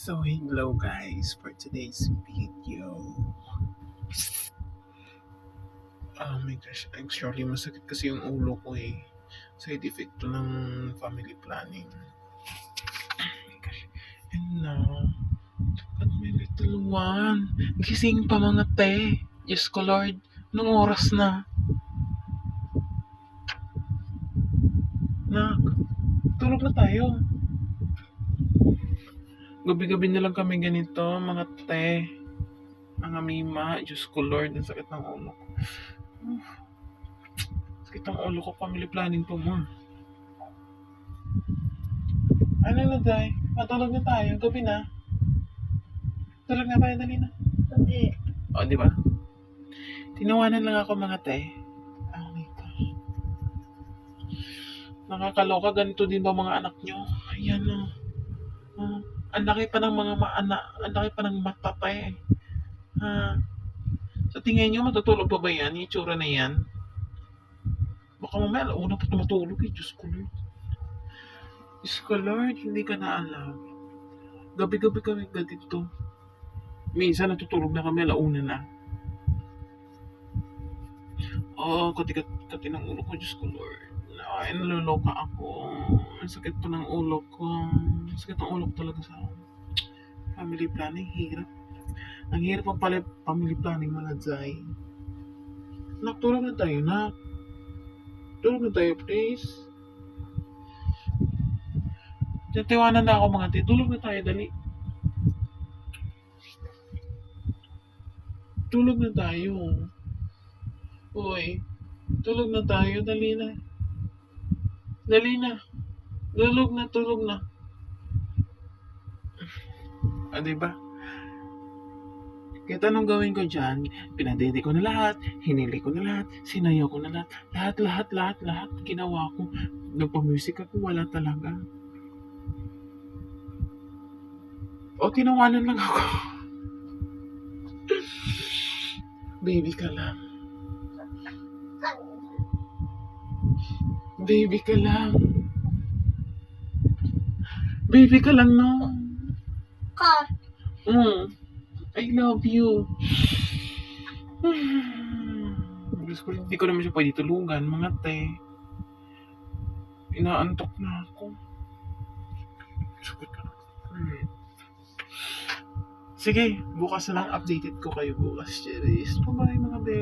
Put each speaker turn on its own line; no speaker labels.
So hello guys for today's video. Oh my gosh, actually masakit kasi yung ulo ko eh. Side effect to ng family planning. Oh my gosh. And now, at my little one, gising pa mga te. Diyos ko Lord, nung oras na. Nak, tulog na tayo. Gabi-gabi na lang kami ganito, mga te. Mga mima, Diyos ko Lord, ang sakit ng ulo ko. Sakit ng ulo ko, family planning pa mo. Ano na, Day? Matulog na tayo. Gabi na. Tulog na tayo, dali na.
Hindi.
O, di ba? Tinawanan lang ako mga te. Oh my gosh. Nakakaloka. Ganito din ba mga anak nyo? Ayan o. Ang laki pa ng mga ang laki pa ng mata pa eh. Sa tingin nyo, matutulog pa ba yan? Yung itsura na yan? Baka mamaya, alauna pa tumatulog eh. Diyos ko Lord. Diyos ko Lord, hindi ka na alam. Gabi-gabi kami ganito. Minsan natutulog na kami, alauna na. Kati ng ulo ko, Diyos ko Lord. Ay, naloloka ako. Ang sakit po ng ulo ko. Ang sakit ng ulo ko talaga sa family planning. Hirap. Ang hirap ang pala family planning mga Zay. Nak, tulog na tayo, nak. Tulog na tayo, please. Titiwanan na ako mga te. Tulog na tayo, dali. Tulog na tayo. Uy, tulog na tayo, dali na. Dali na. Tulog na. Diba? Kahit anong gawin ko dyan, pinadede ko na lahat, hinili ko na lahat, sinayaw ko na lahat. Lahat, ginawa ko. Nagpa-music ako, wala talaga. O, tinawanan lang ako. Baby ka lang. Baby ka lang. Baby ka lang, no?
Ka.
I love you. Diyos ko, hindi ko naman siya pwede tulugan, mga te. Inaantok na ako. Sakit ka na. Sige, bukas na lang updated ko kayo bukas. Cheers. Bye-bye mga be.